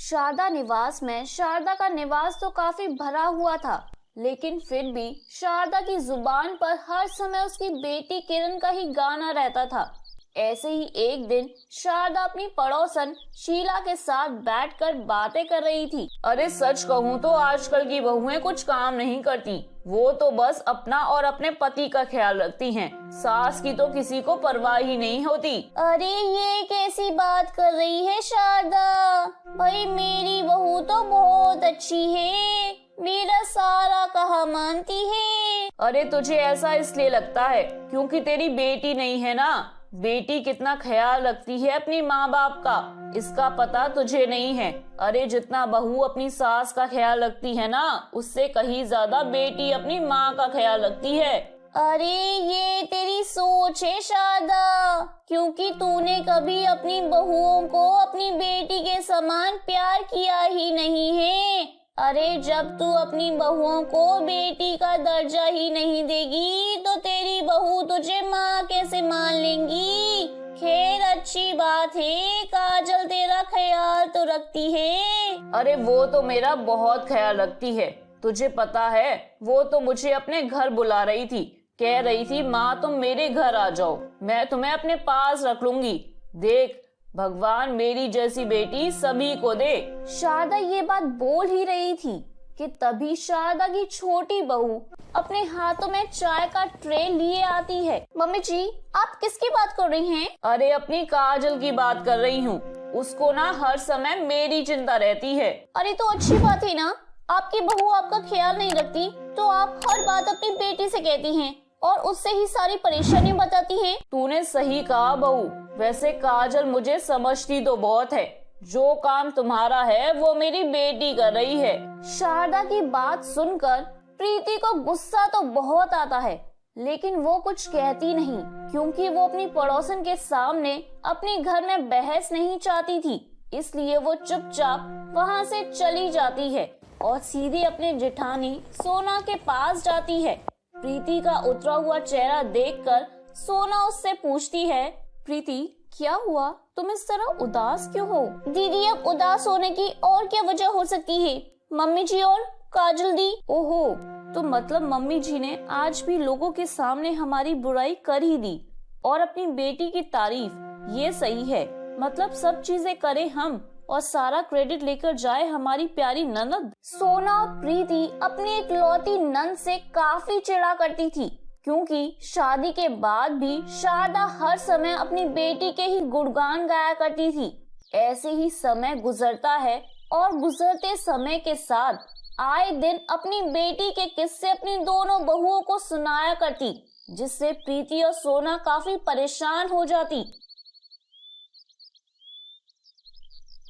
शारदा निवास में शारदा का निवास तो काफी भरा हुआ था, लेकिन फिर भी शारदा की जुबान पर हर समय उसकी बेटी किरण का ही गाना रहता था। ऐसे ही एक दिन शारदा अपनी पड़ोसन शीला के साथ बैठकर बातें कर रही थी। अरे सच कहूँ तो आजकल की बहुएं कुछ काम नहीं करती, वो तो बस अपना और अपने पति का ख्याल रखती हैं। सास की तो किसी को परवाह ही नहीं होती। अरे ये कैसी बात कर रही है शारदा? भाई मेरी बहू तो बहुत अच्छी है, मेरा सारा कहा मानती है। अरे तुझे ऐसा इसलिए लगता है क्योंकि तेरी बेटी नहीं है ना। बेटी कितना ख्याल रखती है अपनी माँ बाप का, इसका पता तुझे नहीं है। अरे जितना बहू अपनी सास का ख्याल रखती है ना, उससे कहीं ज्यादा बेटी अपनी माँ का ख्याल रखती है। अरे ये तेरी सोच है शारदा, क्योंकि तूने कभी अपनी बहुओं को अपनी बेटी के समान प्यार किया ही नहीं है। अरे जब तू अपनी बहुओं को बेटी का दर्जा ही नहीं देगी तो तेरी बहू तुझे माँ कैसे मान लेंगी? खैर अच्छी बात है, काजल तेरा ख्याल तो रखती है। अरे वो तो मेरा बहुत ख्याल रखती है, तुझे पता है वो तो मुझे अपने घर बुला रही थी। कह रही थी माँ तुम मेरे घर आ जाओ, मैं तुम्हें अपने पास रख लूंगी। देख भगवान मेरी जैसी बेटी सभी को दे। शारदा ये बात बोल ही रही थी कि तभी शारदा की छोटी बहू अपने हाथों में चाय का ट्रे लिए आती है। मम्मी जी आप किसकी बात कर रही हैं? अरे अपनी काजल की बात कर रही हूँ, उसको ना हर समय मेरी चिंता रहती है। अरे तो अच्छी बात है ना, आपकी बहू आपका ख्याल नहीं रखती तो आप हर बात अपनी बेटी से कहती हैं और उससे ही सारी परेशानी बताती हैं। तूने सही कहा बहू, वैसे काजल मुझे समझती तो बहुत है, जो काम तुम्हारा है वो मेरी बेटी कर रही है। शारदा की बात सुनकर प्रीति को गुस्सा तो बहुत आता है, लेकिन वो कुछ कहती नहीं क्योंकि वो अपनी पड़ोसन के सामने अपने घर में बहस नहीं चाहती थी। इसलिए वो चुपचाप वहाँ से चली जाती है और सीधे अपने जेठानी सोना के पास जाती है। प्रीति का उतरा हुआ चेहरा देखकर सोना उससे पूछती है, प्रीति क्या हुआ, तुम इस तरह उदास क्यों हो? दीदी अब उदास होने की और क्या वजह हो सकती है? मम्मी जी और काजल दी। ओहो, तो मतलब मम्मी जी ने आज भी लोगों के सामने हमारी बुराई कर ही दी और अपनी बेटी की तारीफ। ये सही है, मतलब सब चीजें करें हम और सारा क्रेडिट लेकर जाए हमारी प्यारी ननद। सोना और प्रीति अपनी इकलौती नंद से काफी चिढ़ा करती थी क्योंकि शादी के बाद भी शारदा हर समय अपनी बेटी के ही गुणगान गाया करती थी। ऐसे ही समय गुजरता है और गुजरते समय के साथ आए दिन अपनी बेटी के किस्से अपनी दोनों बहुओं को सुनाया करती, जिससे प्रीति और सोना काफी परेशान हो जाती।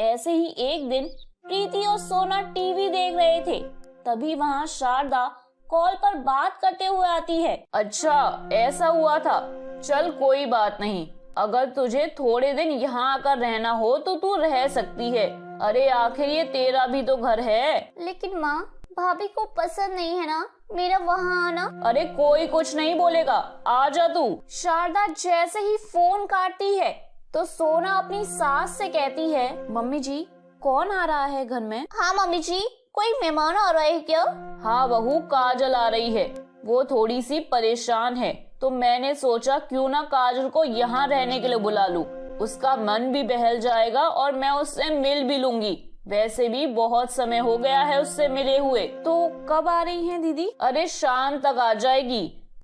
ऐसे ही एक दिन प्रीति और सोना टीवी देख रहे थे, तभी वहाँ शारदा कॉल पर बात करते हुए आती है। अच्छा ऐसा हुआ था, चल कोई बात नहीं, अगर तुझे थोड़े दिन यहाँ आकर रहना हो तो तू रह सकती है। अरे आखिर ये तेरा भी तो घर है। लेकिन माँ भाभी को पसंद नहीं है ना मेरा वहाँ आना? अरे कोई कुछ नहीं बोलेगा, आ जा तू। शारदा जैसे ही फोन काटती है तो सोना अपनी सास से कहती है, मम्मी जी कौन आ रहा है घर में? हाँ मम्मी जी, कोई मेहमान आ रहा है क्या? हाँ बहू काजल आ रही है, वो थोड़ी सी परेशान है तो मैंने सोचा क्यों ना काजल को यहाँ रहने के लिए बुला लूं, उसका मन भी बहल जाएगा और मैं उससे मिल भी लूंगी। वैसे भी बहुत समय हो गया है उससे मिले हुए। तो कब आ रही हैं दीदी? अरे शाम तक आ जाएगी,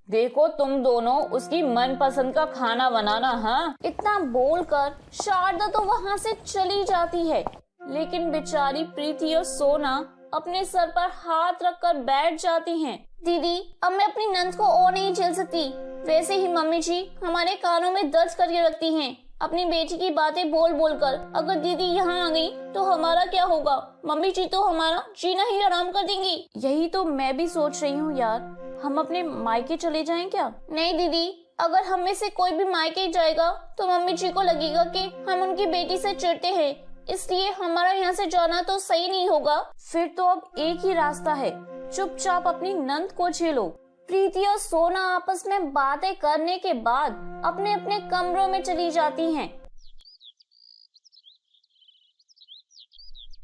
देखो तुम दोनों उसकी मनपसंद का खाना बनाना। हाँ इतना बोलकर शारदा तो वहाँ से चली जाती है, लेकिन बेचारी प्रीति और सोना अपने सर पर हाथ रखकर बैठ जाती हैं। दीदी अब मैं अपनी नंद को और नहीं झेल सकती। वैसे ही मम्मी जी हमारे कानों में दर्द करके रखती हैं अपनी बेटी की बातें बोल बोल कर। अगर दीदी यहाँ आ गई तो हमारा क्या होगा? मम्मी जी तो हमारा जीना ही आराम कर देंगी। यही तो मैं भी सोच रही हूँ यार, हम अपने मायके चले जाएं क्या? नहीं दीदी, अगर हम में से कोई भी मायके जाएगा तो मम्मी जी को लगेगा कि हम उनकी बेटी से चिढ़ते हैं, इसलिए हमारा यहाँ से जाना तो सही नहीं होगा। फिर तो अब एक ही रास्ता है, चुपचाप अपनी नंद को झेलो। प्रीति और सोना आपस में बातें करने के बाद अपने अपने कमरों में चली जाती हैं।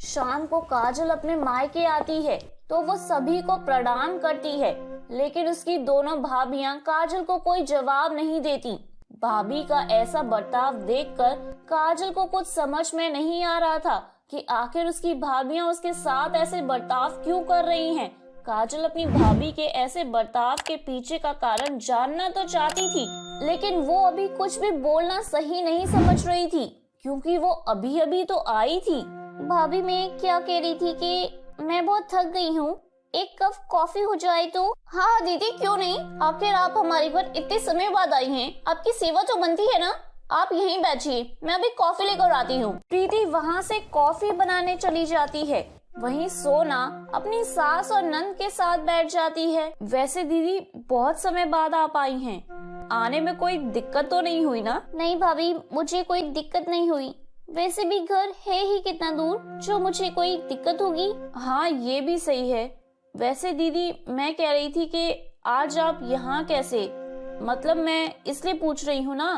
शाम को काजल अपने मायके आती है तो वो सभी को प्रणाम करती है, लेकिन उसकी दोनों भाभियां काजल को कोई जवाब नहीं देती। भाभी का ऐसा बर्ताव देखकर काजल को कुछ समझ में नहीं आ रहा था कि आखिर उसकी भाभियां उसके साथ ऐसे बर्ताव क्यों कर रही हैं। काजल अपनी भाभी के ऐसे बर्ताव के पीछे का कारण जानना तो चाहती थी, लेकिन वो अभी कुछ भी बोलना सही नहीं समझ रही थी, क्योंकि वो अभी अभी तो आई थी। भाभी, मैं क्या कह रही थी कि मैं बहुत थक गई हूँ, एक कप कॉफी हो जाए तो। हाँ दीदी, क्यों नहीं, आखिर आप हमारे घर इतने समय बाद आई हैं, आपकी सेवा तो बनती है ना। आप यहीं बैठिए, मैं अभी कॉफी लेकर आती हूँ। प्रीति वहाँ से कॉफी बनाने चली जाती है। वहीं सोना अपनी सास और नंद के साथ बैठ जाती है। वैसे दीदी, बहुत समय बाद आप आई हैं, आने में कोई दिक्कत तो नहीं हुई ना? नहीं भाभी, मुझे कोई दिक्कत नहीं हुई। वैसे भी घर है ही कितना दूर जो मुझे कोई दिक्कत होगी। हाँ, ये भी सही है। वैसे दीदी, मैं कह रही थी कि आज आप यहाँ कैसे? मतलब मैं इसलिए पूछ रही हूँ ना,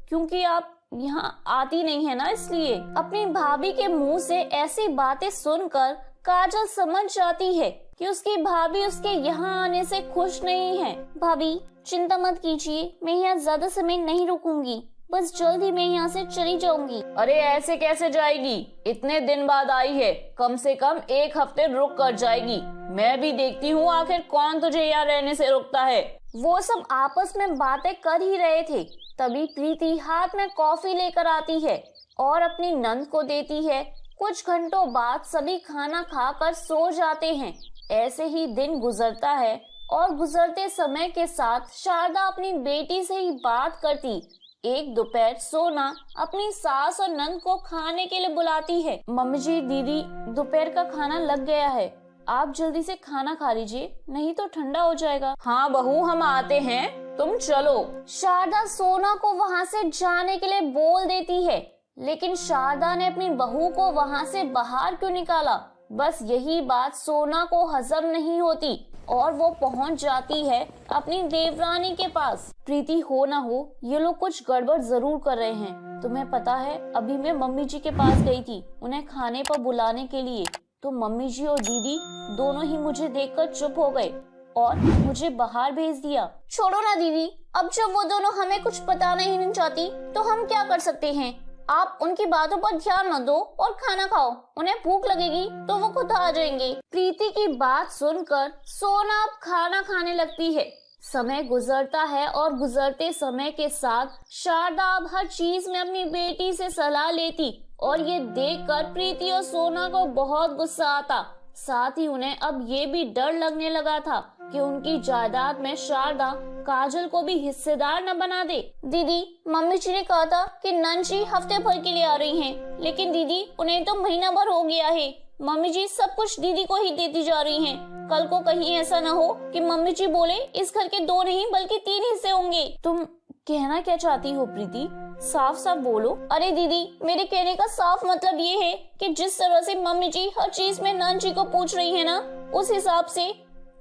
क्योंकि आप यहाँ आती नहीं है ना, इसलिए। अपनी भाभी के मुंह से ऐसी बातें सुनकर काजल समझ जाती है कि उसकी भाभी उसके यहाँ आने से खुश नहीं है। भाभी, चिंता मत कीजिए, मैं यहाँ ज्यादा समय नहीं रुकूंगी, बस जल्द ही मैं यहाँ से चली जाऊंगी। अरे ऐसे कैसे जाएगी? इतने दिन बाद आई है, कम से कम एक हफ्ते रुक कर जाएगी। मैं भी देखती हूँ आखिर कौन तुझे यहाँ रहने से रोकता है। वो सब आपस में बातें कर ही रहे थे, तभी प्रीति हाथ में कॉफी लेकर आती है और अपनी नंद को देती है। कुछ घंटों बाद सभी खाना खाकर सो जाते हैं। ऐसे ही दिन गुजरता है और गुजरते समय के साथ शारदा अपनी बेटी से ही बात करती। एक दोपहर सोना अपनी सास और नंद को खाने के लिए बुलाती है। मम्मी जी, दीदी, दोपहर का खाना लग गया है, आप जल्दी से खाना खा लीजिए, नहीं तो ठंडा हो जाएगा। हाँ बहू, हम आते हैं, तुम चलो। शारदा सोना को वहाँ से जाने के लिए बोल देती है, लेकिन शारदा ने अपनी बहू को वहाँ से बाहर क्यों निकाला? बस यही बात सोना को हजम नहीं होती और वो पहुँच जाती है अपनी देवरानी के पास। प्रीति, हो ना हो, ये लोग कुछ गड़बड़ जरूर कर रहे हैं। तुम्हें पता है, अभी मैं मम्मी जी के पास गई थी उन्हें खाने पर बुलाने के लिए, तो मम्मी जी और दीदी दोनों ही मुझे देखकर चुप हो गए और मुझे बाहर भेज दिया। छोड़ो ना दीदी, अब जब वो दोनों हमें कुछ बताना ही नहीं चाहती तो हम क्या कर सकते हैं। आप उनकी बातों पर ध्यान मत दो और खाना खाओ, उन्हें भूख लगेगी तो वो खुद आ जाएंगे। प्रीति की बात सुनकर सोना अब खाना खाने लगती है। समय गुजरता है और गुजरते समय के साथ शारदा अब हर चीज में अपनी बेटी से सलाह लेती और ये देखकर प्रीति और सोना को बहुत गुस्सा आता। साथ ही उन्हें अब ये भी डर लगने लगा था कि उनकी जायदाद में शारदा काजल को भी हिस्सेदार न बना दे। दीदी, मम्मी जी ने कहा था कि नंद जी हफ्ते भर के लिए आ रही हैं, लेकिन दीदी उन्हें तो महीना भर हो गया है। मम्मी जी सब कुछ दीदी को ही देती जा रही हैं। कल को कहीं ऐसा न हो कि मम्मी जी बोले इस घर के 2 नहीं बल्कि 3 हिस्से होंगे। तुम कहना क्या चाहती हो प्रीति? साफ साफ बोलो। अरे दीदी, मेरे कहने का साफ मतलब ये है कि जिस तरह से मम्मी जी हर चीज में नंद जी को पूछ रही है ना, उस हिसाब से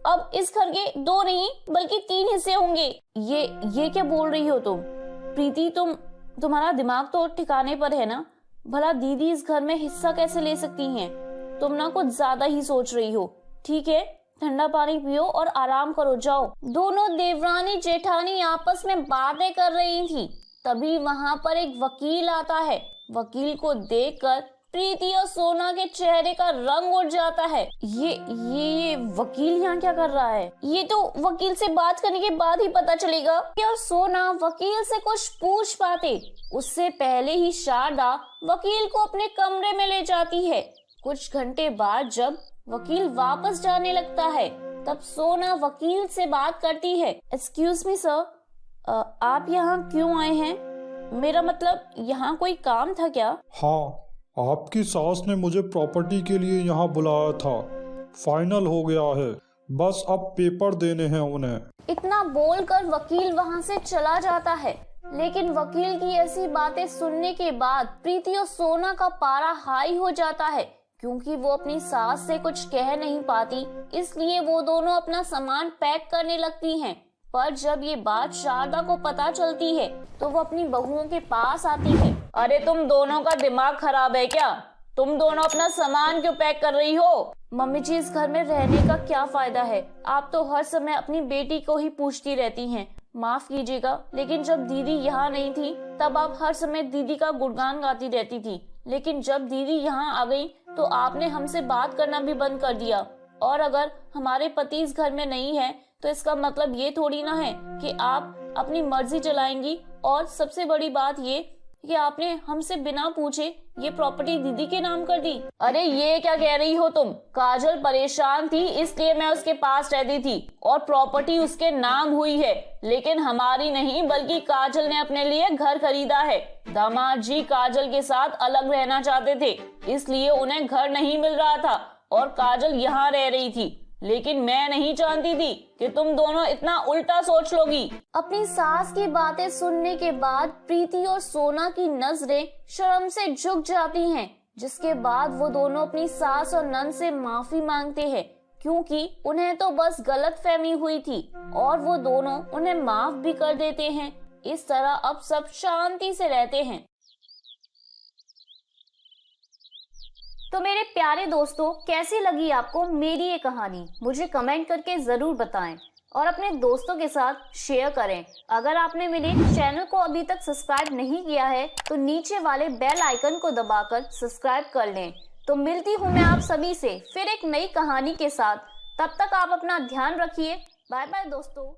अब इस घर के 2 नहीं बल्कि 3 हिस्से होंगे। ये क्या बोल रही हो तुम? प्रीति, तुम्हारा दिमाग तो ठिकाने पर है ना? भला दीदी इस घर में हिस्सा कैसे ले सकती हैं? तुम ना कुछ ज्यादा ही सोच रही हो। ठीक है, ठंडा पानी पियो और आराम करो, जाओ। दोनों देवरानी जेठानी आपस में बातें कर रही थी। तभी वहाँ पर एक वकील आता है। वकील को देखकर प्रीति और सोना के चेहरे का रंग उड़ जाता है। ये वकील यहाँ क्या कर रहा है? ये तो वकील से बात करने के बाद ही पता चलेगा। और सोना वकील से कुछ पूछ पाते उससे पहले ही शारदा वकील को अपने कमरे में ले जाती है। कुछ घंटे बाद जब वकील वापस जाने लगता है, तब सोना वकील से बात करती है। एक्सक्यूज मी सर, आप यहाँ क्यों आए हैं? मेरा मतलब यहाँ कोई काम था क्या? हाँ, आपकी सास ने मुझे प्रॉपर्टी के लिए यहाँ बुलाया था। फाइनल हो गया है, बस अब पेपर देने हैं उन्हें। इतना बोलकर वकील वहाँ से चला जाता है। लेकिन वकील की ऐसी बातें सुनने के बाद प्रीति और सोना का पारा हाई हो जाता है, क्योंकि वो अपनी सास से कुछ कह नहीं पाती, इसलिए वो दोनों अपना सामान पैक करने लगती हैं। पर जब ये बात शारदा को पता चलती है तो वो अपनी बहुओं के पास आती है। अरे तुम दोनों का दिमाग खराब है क्या? तुम दोनों अपना सामान क्यों पैक कर रही हो? मम्मी जी, इस घर में रहने का क्या फायदा है? आप तो हर समय अपनी बेटी को ही पूछती रहती हैं। माफ कीजिएगा, लेकिन जब दीदी यहाँ नहीं थी तब आप हर समय दीदी का गुणगान गाती रहती थी, लेकिन जब दीदी यहाँ आ गई तो आपने हमसे बात करना भी बंद कर दिया। और अगर हमारे पति इस घर में नहीं है तो इसका मतलब ये थोड़ी ना है कि आप अपनी मर्जी चलाएंगी। और सबसे बड़ी बात ये कि आपने हमसे बिना पूछे ये प्रॉपर्टी दीदी के नाम कर दी। अरे ये क्या कह रही हो तुम? काजल परेशान थी इसलिए मैं उसके पास रहती थी और प्रॉपर्टी उसके नाम हुई है, लेकिन हमारी नहीं बल्कि काजल ने अपने लिए घर खरीदा है। दामाद जी काजल के साथ अलग रहना चाहते थे, इसलिए उन्हें घर नहीं मिल रहा था और काजल यहाँ रह रही थी, लेकिन मैं नहीं जानती थी कि तुम दोनों इतना उल्टा सोच लोगी। अपनी सास की बातें सुनने के बाद प्रीति और सोना की नजरें शर्म से झुक जाती हैं, जिसके बाद वो दोनों अपनी सास और नंद से माफी मांगते हैं, क्योंकि उन्हें तो बस गलतफहमी हुई थी और वो दोनों उन्हें माफ भी कर देते हैं। इस तरह अब सब शांति से रहते हैं। तो मेरे प्यारे दोस्तों, कैसी लगी आपको मेरी ये कहानी? मुझे कमेंट करके जरूर बताएं और अपने दोस्तों के साथ शेयर करें। अगर आपने मेरे चैनल को अभी तक सब्सक्राइब नहीं किया है तो नीचे वाले बेल आइकन को दबाकर सब्सक्राइब कर लें। तो मिलती हूँ मैं आप सभी से फिर एक नई कहानी के साथ। तब तक आप अपना ध्यान रखिए। बाय बाय दोस्तों।